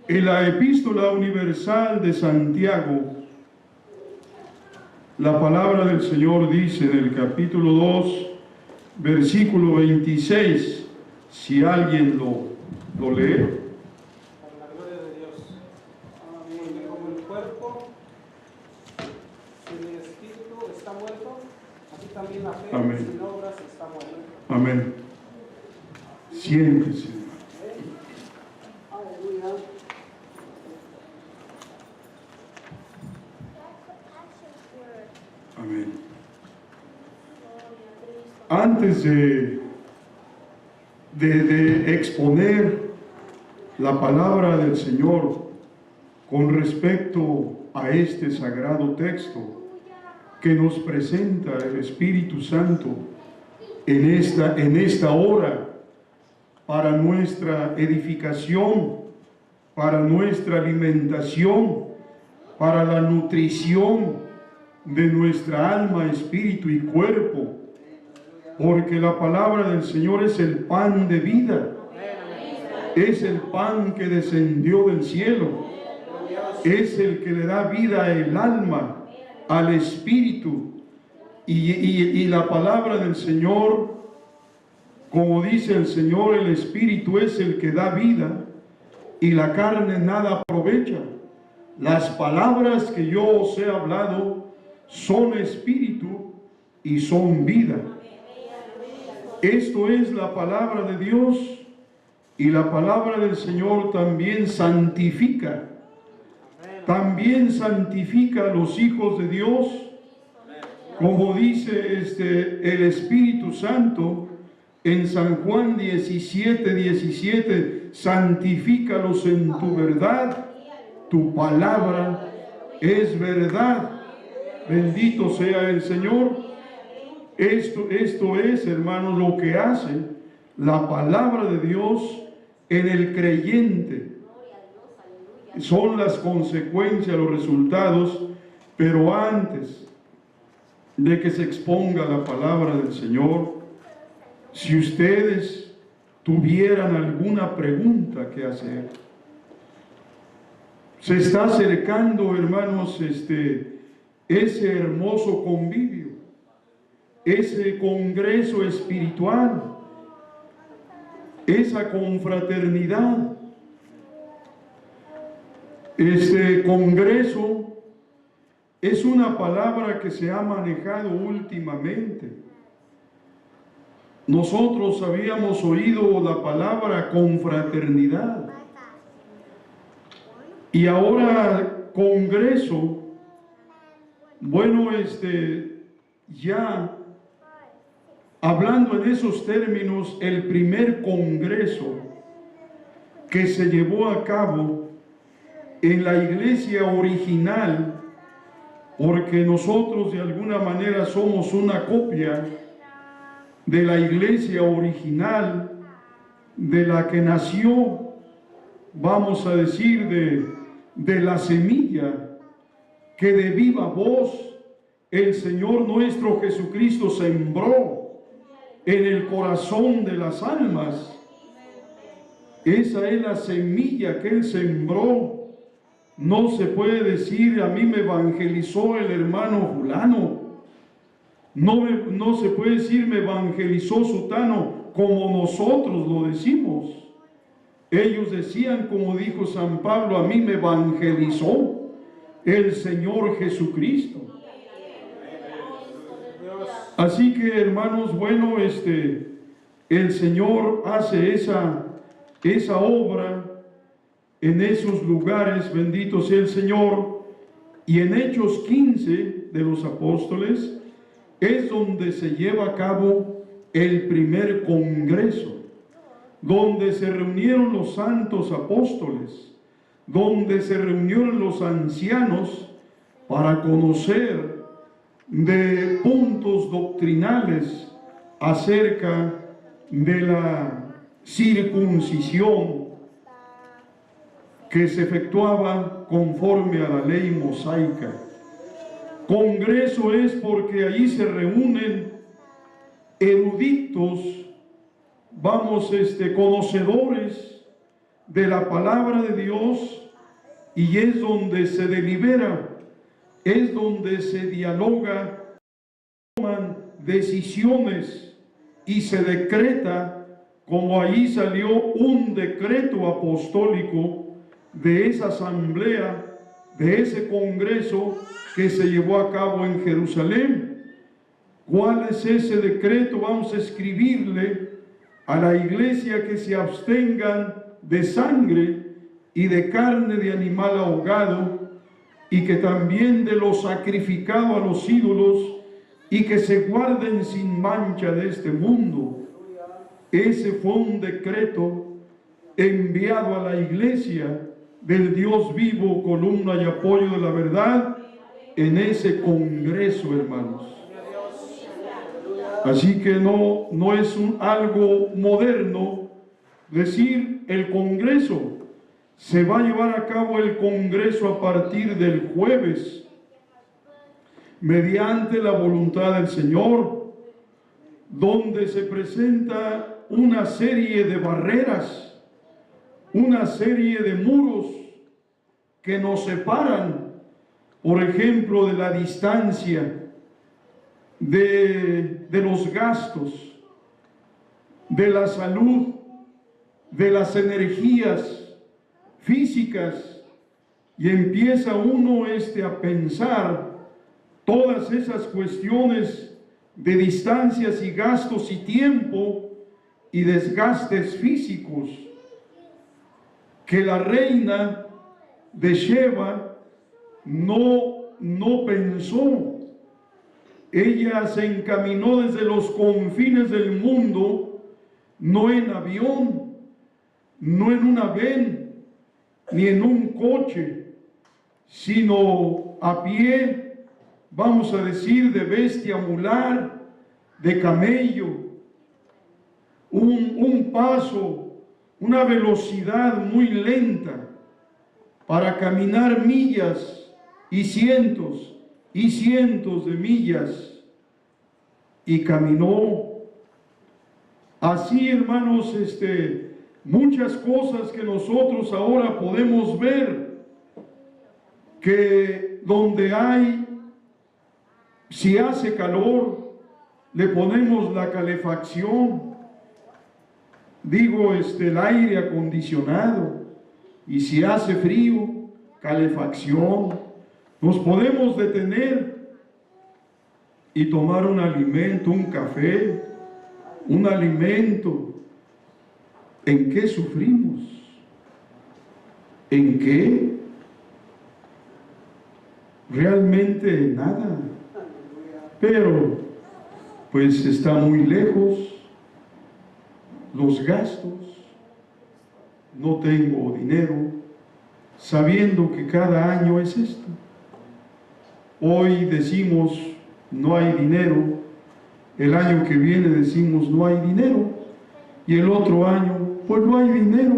En la Epístola Universal de Santiago, la palabra del Señor dice en el capítulo 2, versículo 26, si alguien lo lee. Para la gloria de Dios. Porque como el cuerpo sin el espíritu está muerto, así también la fe sin obras está muerta. Amén. Siéntese. Aleluya. Amén. Antes de exponer la palabra del Señor con respecto a este sagrado texto que nos presenta el Espíritu Santo en esta hora para nuestra edificación, para nuestra alimentación, para la nutrición de nuestra alma, espíritu y cuerpo, porque la palabra del Señor es el pan de vida, es el pan que descendió del cielo, es el que le da vida al alma, al espíritu, y la palabra del Señor, como dice el Señor, el espíritu es el que da vida y la carne nada aprovecha. Las palabras que yo os he hablado son espíritu y son vida. Esto es la palabra de Dios, y la palabra del Señor también santifica. También santifica a los hijos de Dios, como dice el Espíritu Santo en San Juan 17:17, santifícalos en tu verdad, tu palabra es verdad. Bendito sea el Señor. Esto es, hermanos, lo que hace la palabra de Dios en el creyente. Son las consecuencias, los resultados, pero antes de que se exponga la palabra del Señor, si ustedes tuvieran alguna pregunta que hacer, se está acercando, hermanos, ese hermoso convivio, ese congreso espiritual, esa confraternidad. Este congreso es una palabra que se ha manejado últimamente. Nosotros habíamos oído la palabra confraternidad, y ahora congreso. Bueno, ya hablando en esos términos, el primer congreso que se llevó a cabo en la iglesia original, porque nosotros de alguna manera somos una copia de la iglesia original, de la que nació, vamos a decir, de la semilla que de viva voz el Señor nuestro Jesucristo sembró en el corazón de las almas. Esa es la semilla que Él sembró. No se puede decir, a mí me evangelizó el hermano fulano. No se puede decir, me evangelizó sutano, como nosotros lo decimos. Ellos decían, como dijo San Pablo, a mí me evangelizó el Señor Jesucristo. Así que, hermanos, bueno, el Señor hace esa obra en esos lugares, bendito sea el Señor. Y en Hechos 15 de los apóstoles es donde se lleva a cabo el primer congreso, donde se reunieron los santos apóstoles, donde se reunieron los ancianos para conocer de puntos doctrinales acerca de la circuncisión que se efectuaba conforme a la ley mosaica. Congreso es porque allí se reúnen eruditos, conocedores de la palabra de Dios y es donde se delibera, es donde se dialoga, toman decisiones y se decreta, como ahí salió un decreto apostólico de esa asamblea, de ese congreso que se llevó a cabo en Jerusalén. ¿Cuál es ese decreto? Vamos a escribirle a la iglesia que se abstengan de sangre y de carne de animal ahogado, y que también de lo sacrificado a los ídolos, y que se guarden sin mancha de este mundo. Ese fue un decreto enviado a la iglesia del Dios vivo, columna y apoyo de la verdad, en ese congreso, hermanos. Así que no es algo moderno decir el congreso. Se va a llevar a cabo el congreso a partir del jueves, mediante la voluntad del Señor, donde se presenta una serie de barreras, una serie de muros que nos separan, por ejemplo, de la distancia, de los gastos, de la salud, de las energías físicas, y empieza uno a pensar todas esas cuestiones de distancias y gastos y tiempo y desgastes físicos que la reina de Sheba no pensó. Ella se encaminó desde los confines del mundo, no en avión, no en un avión, ni en un coche, sino a pie, vamos a decir, de bestia mular, de camello, un paso, una velocidad muy lenta para caminar millas y cientos de millas, y caminó. Así, hermanos, muchas cosas que nosotros ahora podemos ver, que donde si hace calor, le ponemos la calefacción, el aire acondicionado, y si hace frío, calefacción. Nos podemos detener y tomar un alimento, un café, un alimento. ¿En qué sufrimos? ¿En qué? Realmente nada. Pero, pues está muy lejos los gastos, no tengo dinero, sabiendo que cada año es esto. Hoy decimos no hay dinero, el año que viene decimos no hay dinero, y el otro año pues no hay dinero,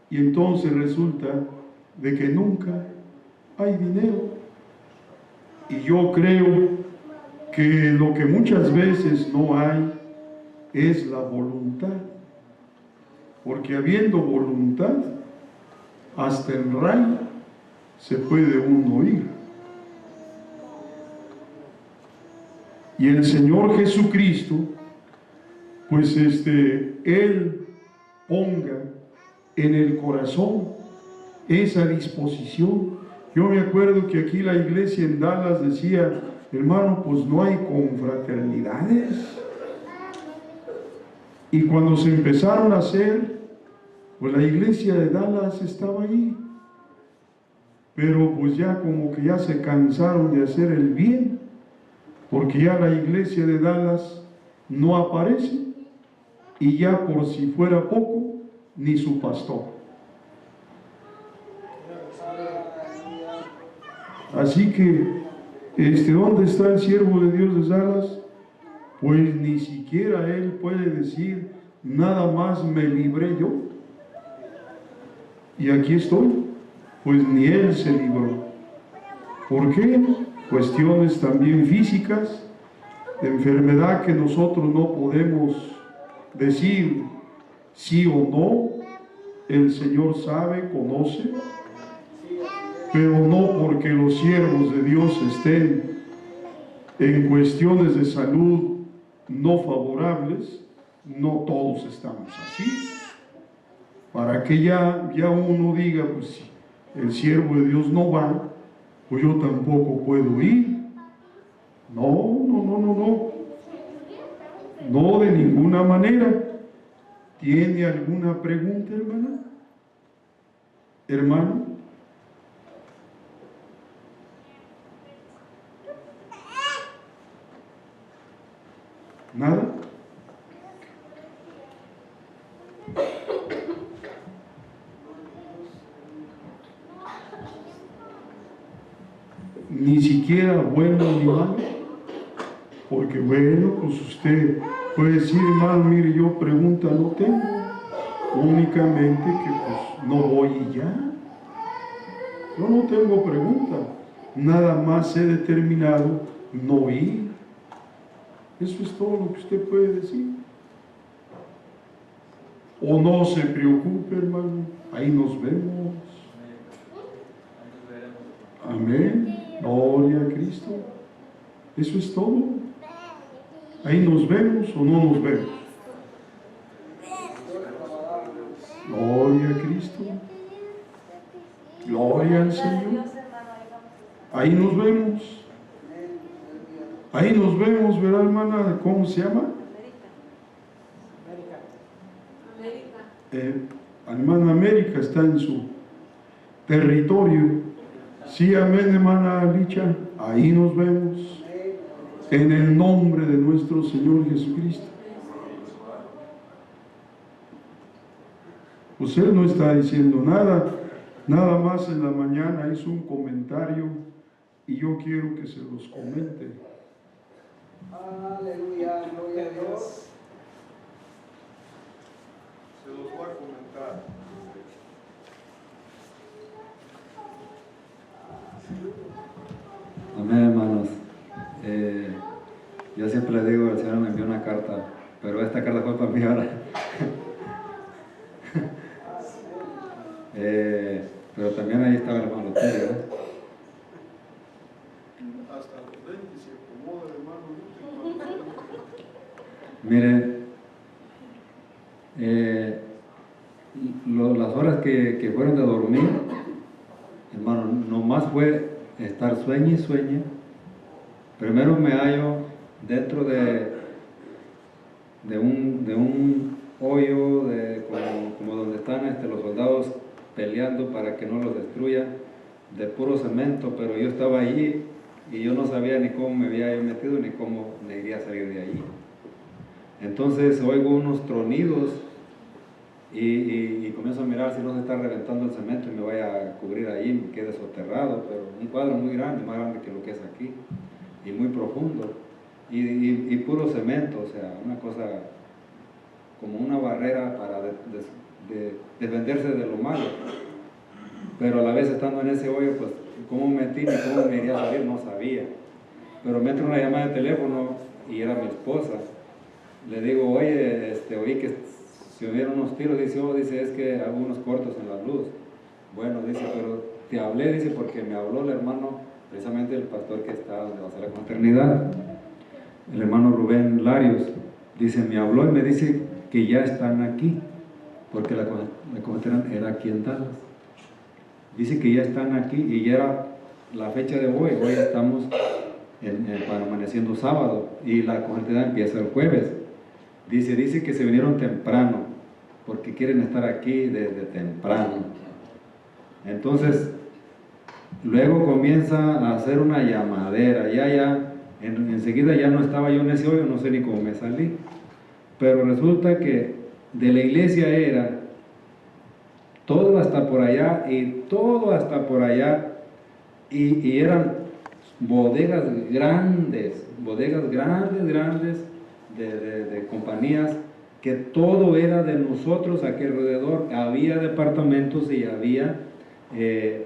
y entonces resulta de que nunca hay dinero. Y yo creo que lo que muchas veces no hay es la voluntad, porque habiendo voluntad, hasta el rayo se puede uno ir. Y el Señor Jesucristo, pues Él ponga en el corazón esa disposición. Yo me acuerdo que aquí la iglesia en Dallas decía, hermano, pues no hay confraternidades. Y cuando se empezaron a hacer, pues la iglesia de Dallas estaba ahí. Pero pues ya como que ya se cansaron de hacer el bien, porque ya la iglesia de Dallas no aparece, y ya por si fuera poco, ni su pastor. Así que, ¿dónde está el siervo de Dios de Dallas? Pues ni siquiera él puede decir, nada más me libré yo. Y aquí estoy. Pues ni él se libró. ¿Por qué? Cuestiones también físicas, de enfermedad que nosotros no podemos decir sí o no, el Señor sabe, conoce, pero no porque los siervos de Dios estén en cuestiones de salud no favorables, no todos estamos así. Para que ya uno diga, pues si el siervo de Dios no va, pues yo tampoco puedo ir. No. No, de ninguna manera. ¿Tiene alguna pregunta, hermana? Hermano. ¿Nada? Ni siquiera bueno ni malo. Porque bueno, pues usted puede decir, hermano, mire, yo pregunta no tengo, únicamente que pues no voy y ya. Yo no tengo pregunta, nada más he determinado no ir. Eso es todo lo que usted puede decir. O no se preocupe, hermano, ahí nos vemos. Amén, gloria a Cristo. Eso es todo. Ahí nos vemos o no nos vemos. Gloria a Cristo. Gloria al Señor. Ahí nos vemos. Ahí nos vemos, ¿verdad, hermana? ¿Cómo se llama? Hermana América está en su territorio. Sí, amén, hermana Licha. Ahí nos vemos. En el nombre de nuestro Señor Jesucristo. Pues él no está diciendo nada, nada más en la mañana hizo un comentario y yo quiero que se los comente. Aleluya, gloria a Dios. Se los voy a comentar. Amén, hermanos. Yo siempre le digo, el Señor me envió una carta, pero esta carta fue para mí ahora. Pero también ahí estaba el hermano Loterio. Hasta los dentes se acomoda, hermano. Mire, las horas que fueron de dormir, hermano, nomás fue estar sueñe y sueñe. Primero me hallo dentro de un hoyo, como donde están los soldados peleando para que no los destruyan, de puro cemento, pero yo estaba allí y yo no sabía ni cómo me había yo metido ni cómo me iría a salir de allí. Entonces oigo unos tronidos y comienzo a mirar si no se está reventando el cemento y me vaya a cubrir allí, me quede soterrado, pero un cuadro muy grande, más grande que lo que es aquí, y muy profundo, y puro cemento, o sea, una cosa como una barrera para defenderse de lo malo. Pero a la vez estando en ese hoyo, pues cómo me metí ni cómo me iría a salir no sabía. Pero me entró una llamada de teléfono y era mi esposa. Le digo, oye, oí que se oyeron unos tiros. Dice, es que hago unos cortos en la luz. Bueno, dice, pero te hablé, dice, porque me habló el hermano, precisamente el pastor que está donde va a ser la confraternidad, el hermano Rubén Larios. Dice, me habló y me dice que ya están aquí, porque la confraternidad era aquí en Dallas. Dice que ya están aquí y ya era la fecha de hoy estamos amaneciendo sábado y la confraternidad empieza el jueves. Dice que se vinieron temprano, porque quieren estar aquí desde temprano. Entonces, luego comienza a hacer una llamadera, enseguida ya no estaba yo en ese hoyo, no sé ni cómo me salí, pero resulta que de la iglesia era todo hasta por allá y todo hasta por allá, y eran bodegas grandes de compañías, que todo era de nosotros aquí alrededor. Había departamentos y había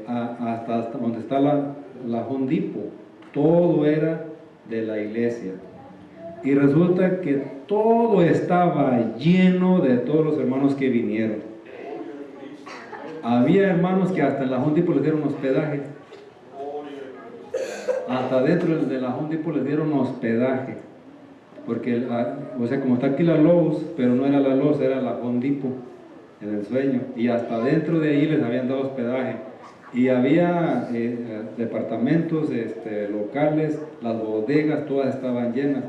hasta donde está la Home Depot, todo era de la iglesia. Y resulta que todo estaba lleno de todos los hermanos que vinieron. había hermanos que hasta en la Home Depot les dieron hospedaje. Hasta dentro de la Home Depot les dieron hospedaje. Porque, o sea, como está aquí la Lowe's, pero no era la Lowe's, era la Home Depot en el sueño. Y hasta dentro de ahí les habían dado hospedaje. Y había departamentos locales, las bodegas, todas estaban llenas.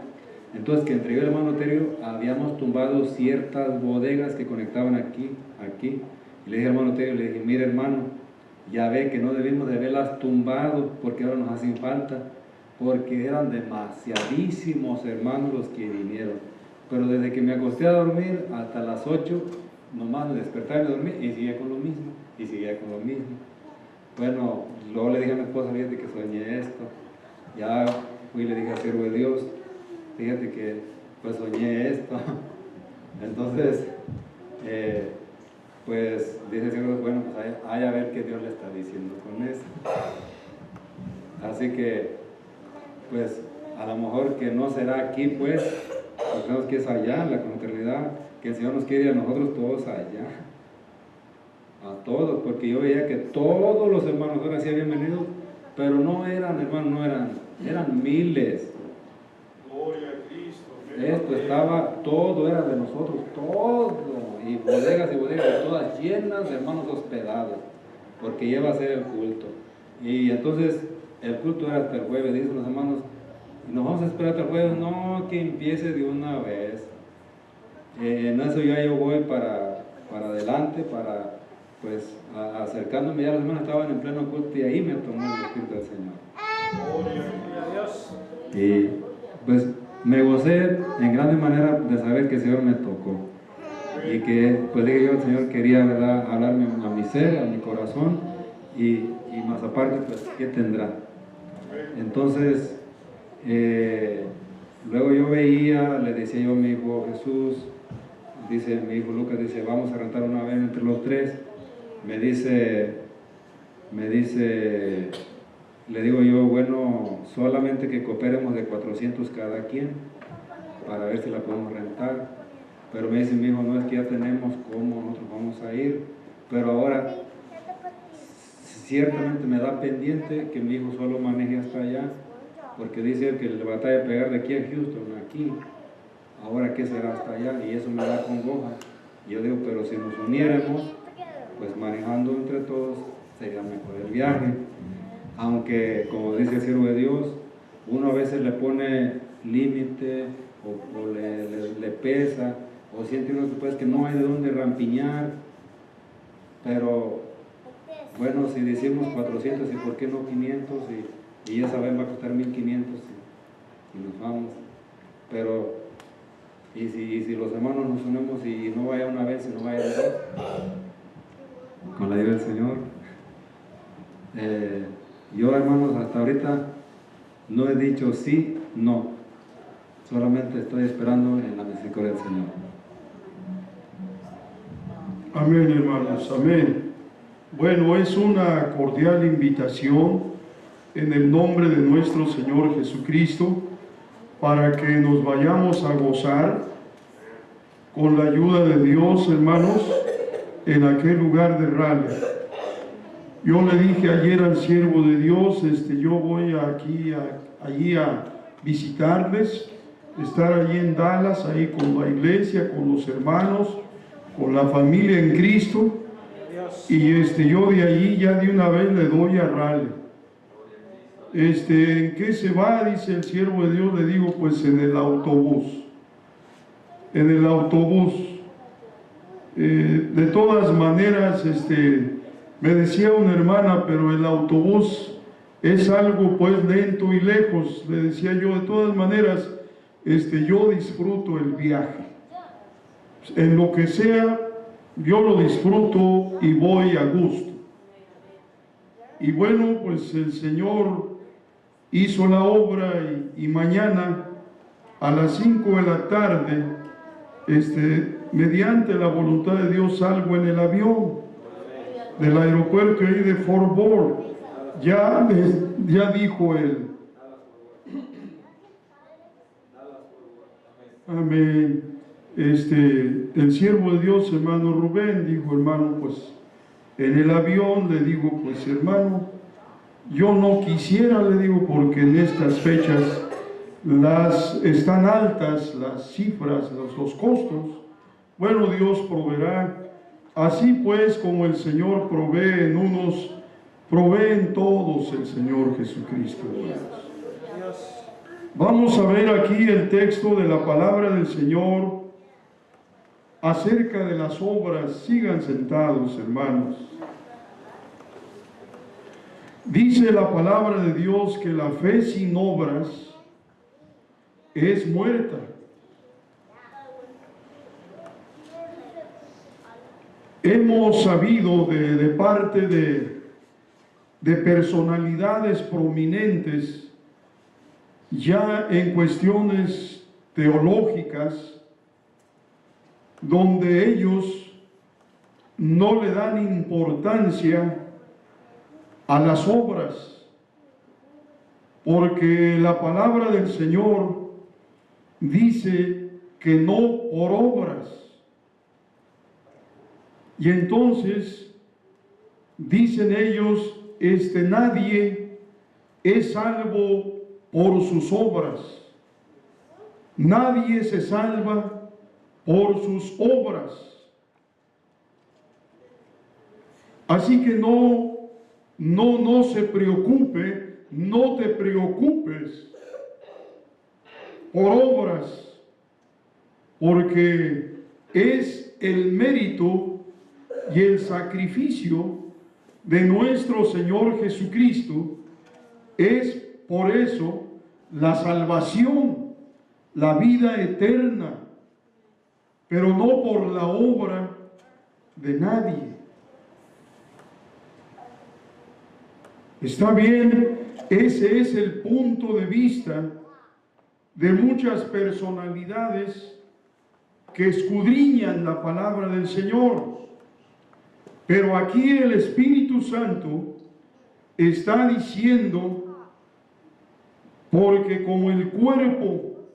Entonces, que entre yo y el hermano Terio habíamos tumbado ciertas bodegas que conectaban aquí. Y le dije al hermano Terio, le dije, mire hermano, ya ve que no debimos de haberlas tumbado porque ahora nos hacen falta, porque eran demasiadísimos hermanos los que vinieron. Pero desde que me acosté a dormir hasta las 8, nomás me despertaba y me dormí y seguía con lo mismo, Bueno, luego le dije a mi esposa, fíjate que soñé esto. Ya fui y le dije al siervo de Dios, fíjate que pues soñé esto. Entonces, pues dice el siervo, bueno, pues hay a ver qué Dios le está diciendo con eso. Así que, pues, a lo mejor que no será aquí, pues, pensamos que es allá, en la confraternidad, que el Señor nos quiere a nosotros todos allá. A todos, porque yo veía que todos los hermanos ahora sí habían venido, pero no eran, hermanos, eran miles. Gloria a Cristo. Esto estaba, todo era de nosotros, todo, y bodegas, todas llenas de hermanos hospedados, porque ya iba a ser el culto. Y entonces, el culto era hasta el jueves, dicen los hermanos, nos vamos a esperar hasta el jueves, no, que empiece de una vez. En eso ya yo voy para adelante, pues acercándome, ya los hermanos estaban en pleno culto y ahí me tomó el Espíritu del Señor. Gloria a Dios. Y pues me gocé en grande manera de saber que el Señor me tocó y que pues dije yo, el Señor quería, ¿verdad?, hablarme a mi ser, a mi corazón y más aparte, pues, ¿qué tendrá? Entonces, luego yo veía, le decía yo a mi hijo Jesús, dice mi hijo Lucas, dice, vamos a rentar una vez entre los tres. Me dice, le digo yo, bueno, solamente que cooperemos de 400 cada quien para ver si la podemos rentar. Pero me dice mi hijo, no, es que ya tenemos cómo nosotros vamos a ir, pero ahora ciertamente me da pendiente que mi hijo solo maneje hasta allá, porque dice él que le batalla de pegar de aquí a Houston, aquí. Ahora, ¿qué será hasta allá? Y eso me da congoja. Yo digo, pero si nos uniéramos, pues manejando entre todos, sería mejor el viaje. Aunque, como dice el siervo de Dios, uno a veces le pone límite o le pesa, o siente uno después que no hay de dónde rampiñar. Pero, bueno, si decimos 400 y por qué no 500, y esa vez va a costar 1500 y nos vamos. Pero, y si los hermanos nos unimos y no vaya una vez, y no vaya dos, con la ayuda del Señor. Yo, hermanos, hasta ahorita no he dicho sí, no. Solamente estoy esperando en la misericordia del Señor. Amén, hermanos, amén. Bueno, es una cordial invitación en el nombre de nuestro Señor Jesucristo para que nos vayamos a gozar con la ayuda de Dios, hermanos, en aquel lugar de Raleigh. Yo le dije ayer al siervo de Dios, yo voy allí a visitarles, estar allí en Dallas, ahí con la iglesia, con los hermanos, con la familia en Cristo, y yo de allí ya de una vez le doy a Raleigh. ¿En qué se va?, dice el siervo de Dios. Le digo, pues en el autobús. En el autobús. De todas maneras, me decía una hermana, pero el autobús es algo pues lento y lejos. Le decía yo, de todas maneras, yo disfruto el viaje. En lo que sea, yo lo disfruto y voy a gusto. Y bueno, pues el Señor hizo la obra y mañana a las 5 de la tarde, mediante la voluntad de Dios, salgo en el avión del aeropuerto ahí de Fort Worth. Ya dijo él. Amén. El siervo de Dios, hermano Rubén, dijo, hermano, pues en el avión, le digo, pues hermano, yo no quisiera, le digo, porque en estas fechas están altas las cifras, los costos. Bueno, Dios proveerá. Así pues, como el Señor provee en unos, provee en todos el Señor Jesucristo. Vamos a ver aquí el texto de la palabra del Señor acerca de las obras. Sigan sentados, hermanos. Dice la palabra de Dios que la fe sin obras es muerta. Hemos sabido de parte de personalidades prominentes ya en cuestiones teológicas, donde ellos no le dan importancia a las obras, porque la palabra del Señor dice que no por obras. Y entonces dicen ellos, nadie es salvo por sus obras. Nadie se salva por sus obras. Así que no se preocupe, no te preocupes por obras, porque es el mérito y el sacrificio de nuestro Señor Jesucristo. Es por eso la salvación, la vida eterna, pero no por la obra de nadie. Está bien, ese es el punto de vista de muchas personalidades que escudriñan la palabra del Señor. Pero aquí el Espíritu Santo está diciendo, porque como el cuerpo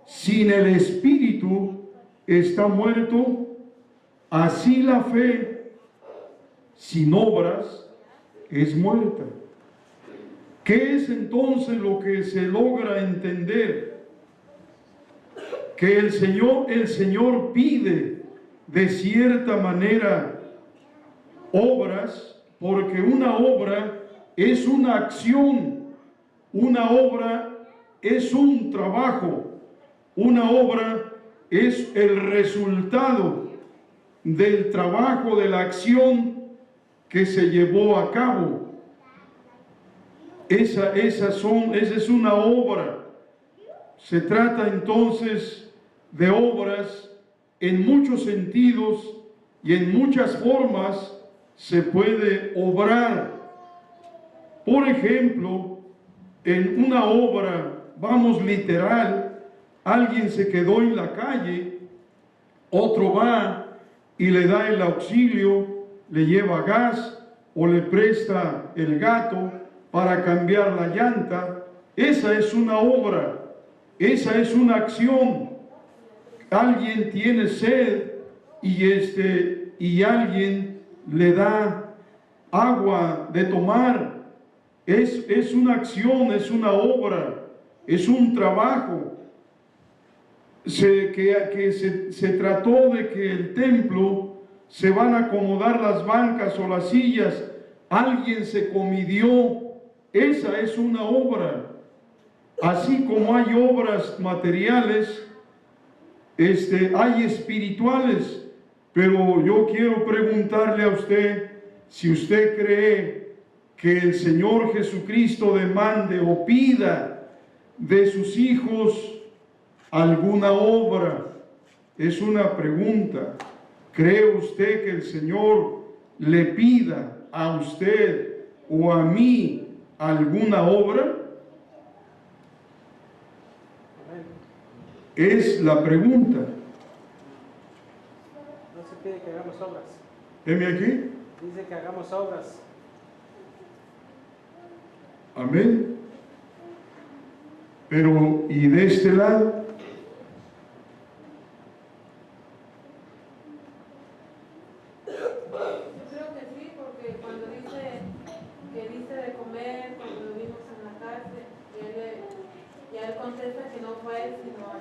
sin el Espíritu está muerto, así la fe sin obras es muerta. ¿Qué es entonces lo que se logra entender? Que el Señor pide de cierta manera obras, porque una obra es una acción, una obra es un trabajo, una obra es el resultado del trabajo, de la acción que se llevó a cabo. Esa es una obra. Se trata entonces de obras en muchos sentidos y en muchas formas. Se puede obrar. Por ejemplo, en una obra, vamos literal, alguien se quedó en la calle, otro va y le da el auxilio, le lleva gas o le presta el gato para cambiar la llanta. Esa es una obra, esa es una acción. Alguien tiene sed y alguien le da agua de tomar. Es una acción, es una obra, es un trabajo. Se trató de que el templo se van a acomodar las bancas o las sillas, alguien se comidió. Esa es una obra. Así como hay obras materiales, hay espirituales. Pero yo quiero preguntarle a usted, si usted cree que el Señor Jesucristo demande o pida de sus hijos alguna obra. Es una pregunta. ¿Cree usted que el Señor le pida a usted o a mí alguna obra? Es la pregunta. No se pide que hagamos obras. Heme aquí. Dice que hagamos obras. Amén. Pero, ¿y de este lado? Yo creo que sí, diste de comer cuando vivimos en la cárcel. Y él contesta que no fue él, sino a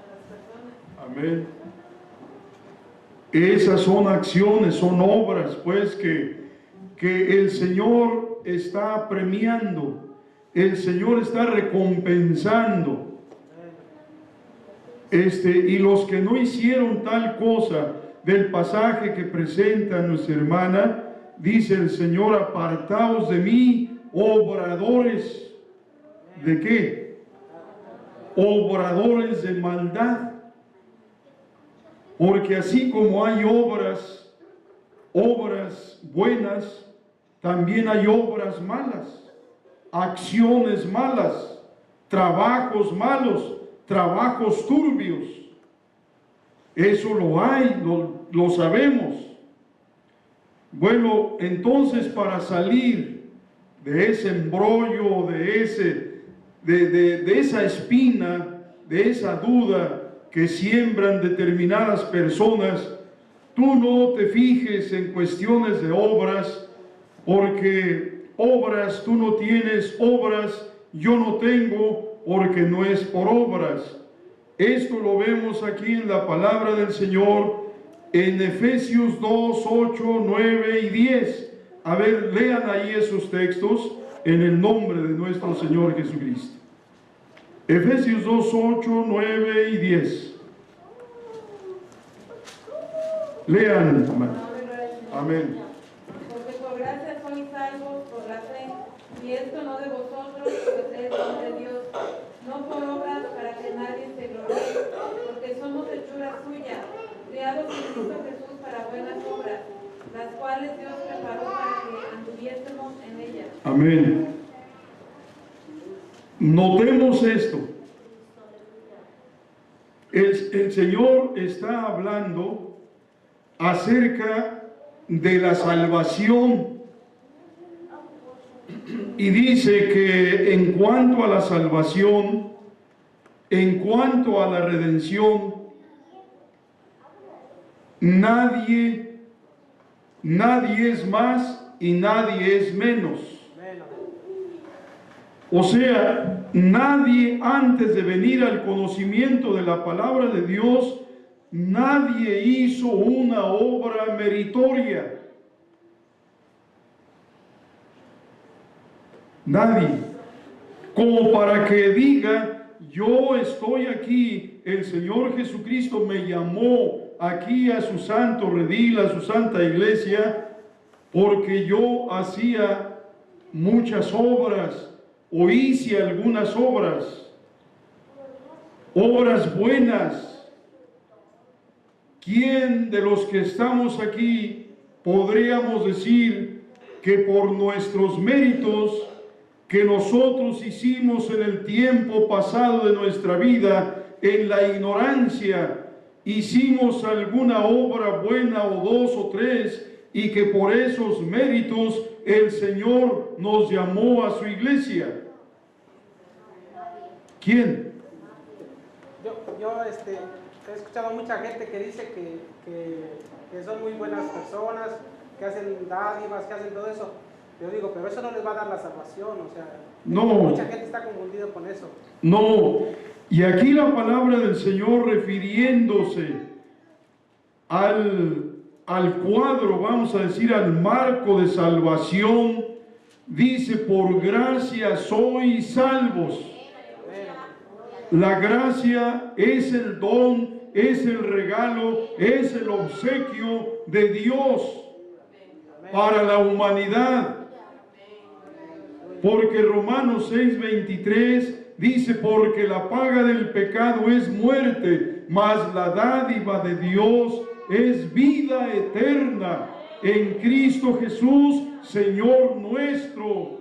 las personas. Amén. Esas son acciones, son obras, pues, que el Señor está premiando, el Señor está recompensando. Y los que no hicieron tal cosa, del pasaje que presenta nuestra hermana, dice el Señor: apartaos de mí, obradores. ¿De qué? Obradores de maldad. Porque así como hay obras buenas, también hay obras malas, acciones malas, trabajos malos, trabajos turbios. Eso lo hay, lo sabemos. Bueno, entonces, para salir de ese embrollo, de esa espina, de esa duda que siembran determinadas personas, tú no te fijes en cuestiones de obras, porque obras tú no tienes, obras yo no tengo, porque no es por obras. Esto lo vemos aquí en la palabra del Señor, en Efesios 2, 8, 9 y 10. A ver, lean ahí esos textos en el nombre de nuestro Señor Jesucristo. Efesios 2, 8, 9 y 10. Lean, hermano. Amén. Porque por gracia sois salvos por la fe, y esto no de vosotros, pues es don de Dios, no por obras para que nadie se gloríe, porque somos hechura suya, creados en Cristo Jesús para buenas obras, las cuales Dios preparó para que anduviésemos en ellas. Amén. Notemos esto. El Señor está hablando acerca de la salvación y dice que en cuanto a la salvación, en cuanto a la redención, nadie es más y nadie es menos. O sea, nadie antes de venir al conocimiento de la palabra de Dios, nadie hizo una obra meritoria. Nadie. Como para que diga: yo estoy aquí, el Señor Jesucristo me llamó aquí a su santo redil, a su santa iglesia, porque yo hacía muchas obras, o hice algunas obras buenas. ¿Quién de los que estamos aquí podríamos decir que por nuestros méritos que nosotros hicimos en el tiempo pasado de nuestra vida, en la ignorancia, hicimos alguna obra buena o dos o tres, y que por esos méritos el Señor nos llamó a su iglesia? ¿Quién? Yo he escuchado mucha gente que dice que son muy buenas personas, que hacen dádivas, que hacen todo eso. Yo digo, pero eso no les va a dar la salvación, o sea, no. Mucha gente está confundida con eso. No, y aquí la palabra del Señor, refiriéndose al cuadro, vamos a decir, al marco de salvación, dice: por gracia sois salvos. La gracia es el don, es el regalo, es el obsequio de Dios para la humanidad. Porque Romanos 6:23 dice: porque la paga del pecado es muerte, mas la dádiva de Dios es vida eterna en Cristo Jesús, Señor nuestro.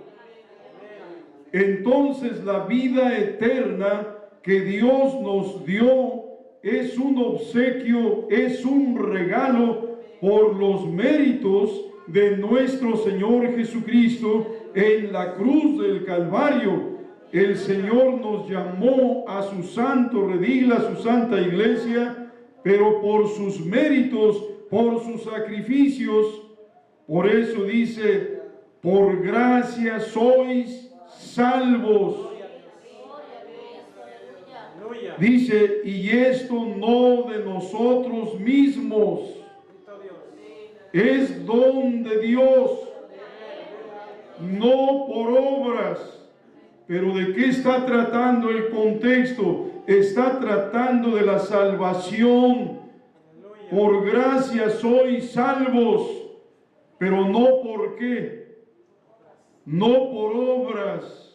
Entonces, la vida eterna que Dios nos dio es un obsequio, es un regalo por los méritos de nuestro Señor Jesucristo en la cruz del Calvario. El Señor nos llamó a su santo redil, a su santa iglesia, pero por sus méritos, por sus sacrificios. Por eso dice: por gracia sois salvos. Dice, y esto no de nosotros mismos, es don de Dios, no por obras. Pero ¿de qué está tratando el contexto? Está tratando de la salvación. Por gracia sois salvos, pero no por qué, no por obras.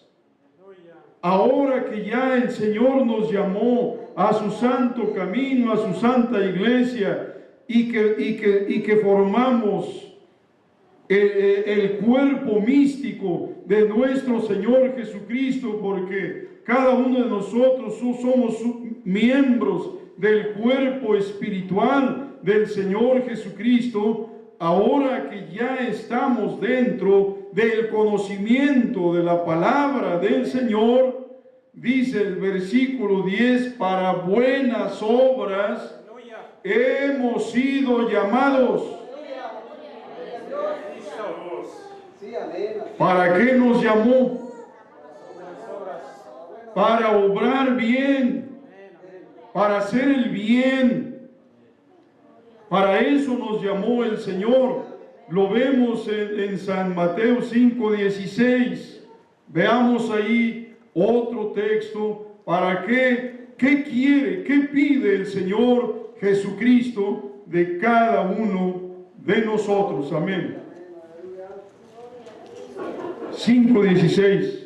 Ahora que ya el Señor nos llamó a su santo camino, a su santa iglesia, y que formamos el cuerpo místico de nuestro Señor Jesucristo, porque cada uno de nosotros somos miembros del cuerpo espiritual del Señor Jesucristo. Ahora que ya estamos dentro del conocimiento de la palabra del Señor, dice el versículo 10, para buenas obras hemos sido llamados. ¿Para qué nos llamó? Para obrar bien, para hacer el bien. Para eso nos llamó el Señor. Lo vemos en San Mateo 5:16. Veamos ahí otro texto. ¿Para qué? ¿Qué quiere? ¿Qué pide el Señor Jesucristo de cada uno de nosotros? Amén. 5:16.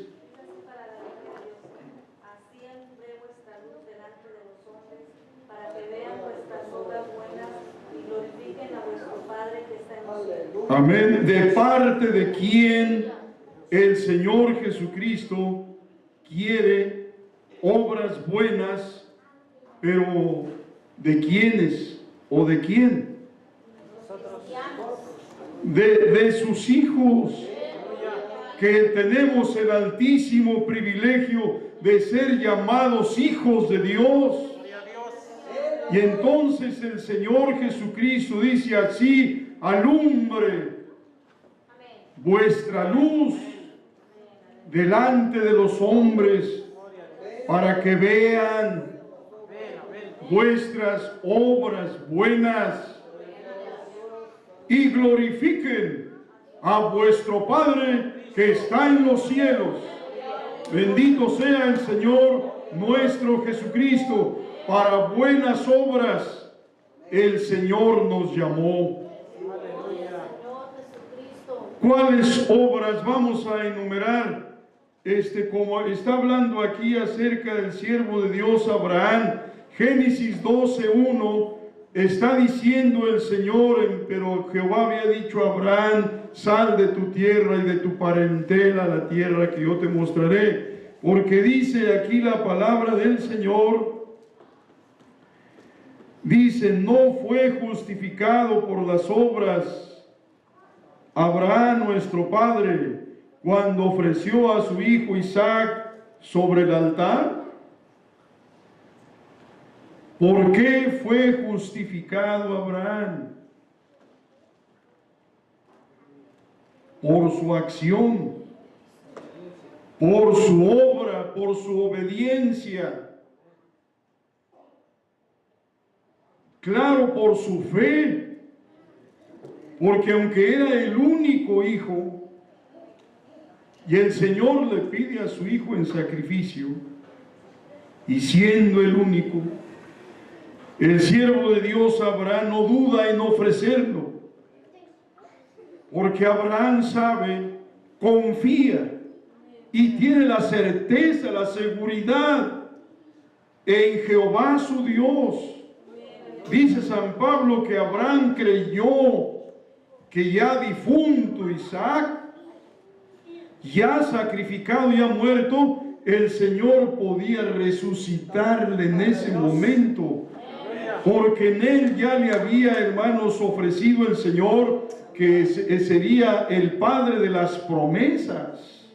Amén. ¿De parte de quién el Señor Jesucristo quiere obras buenas? Pero ¿de quiénes o de quién? De sus hijos, que tenemos el altísimo privilegio de ser llamados hijos de Dios. Y entonces el Señor Jesucristo dice así: alumbre vuestra luz delante de los hombres, para que vean vuestras obras buenas y glorifiquen a vuestro Padre que está en los cielos. Bendito sea el Señor nuestro Jesucristo. Para buenas obras el Señor nos llamó. ¿Cuáles obras vamos a enumerar? Como está hablando aquí acerca del siervo de Dios Abraham, Génesis 12:1, está diciendo el Señor, pero Jehová había dicho a Abraham: sal de tu tierra y de tu parentela a la tierra que yo te mostraré. Porque dice aquí la palabra del Señor, dice: no fue justificado por las obras Abraham nuestro padre cuando ofreció a su hijo Isaac sobre el altar. ¿Por qué fue justificado Abraham? Por su acción, por su obra, por su obediencia. Claro, por su fe. Porque aunque era el único hijo, y el Señor le pide a su hijo en sacrificio, y siendo el único, el siervo de Dios Abraham no duda en ofrecerlo, porque Abraham sabe, confía y tiene la certeza, la seguridad en Jehová su Dios. Dice San Pablo que Abraham creyó que ya difunto Isaac, ya sacrificado, ya muerto, el Señor podía resucitarle en ese momento, porque en él ya le había, hermanos, ofrecido el Señor que sería el Padre de las promesas.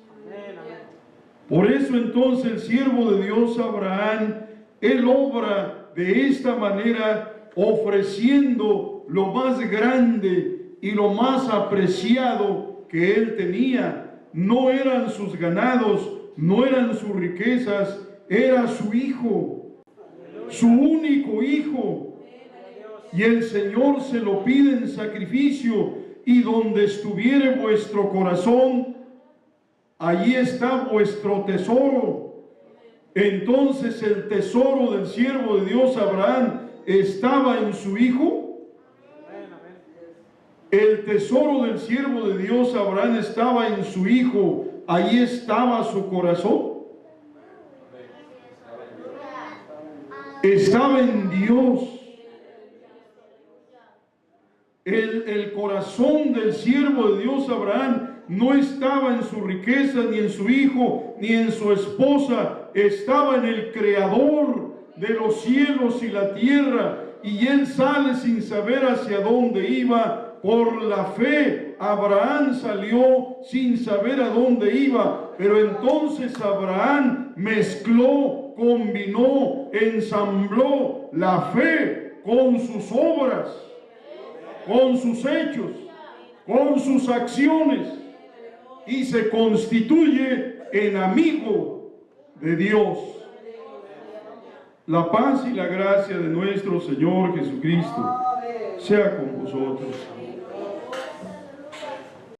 Por eso entonces el siervo de Dios Abraham, él obra de esta manera, ofreciendo lo más grande y lo más apreciado que él tenía no eran sus ganados, no eran sus riquezas, era su hijo, su único hijo. Y el Señor se lo pide en sacrificio, y donde estuviere vuestro corazón, allí está vuestro tesoro. Entonces el tesoro del siervo de Dios Abraham estaba en su hijo. El tesoro del siervo de Dios Abraham estaba en su hijo, allí estaba su corazón. Estaba en Dios. El corazón del siervo de Dios Abraham no estaba en su riqueza, ni en su hijo, ni en su esposa. Estaba en el Creador de los cielos y la tierra. Y él sale sin saber hacia dónde iba. Por la fe, Abraham salió sin saber a dónde iba. Pero entonces Abraham mezcló, combinó, ensambló la fe con sus obras, con sus hechos, con sus acciones, y se constituye en amigo de Dios. La paz y la gracia de nuestro Señor Jesucristo sea con vosotros.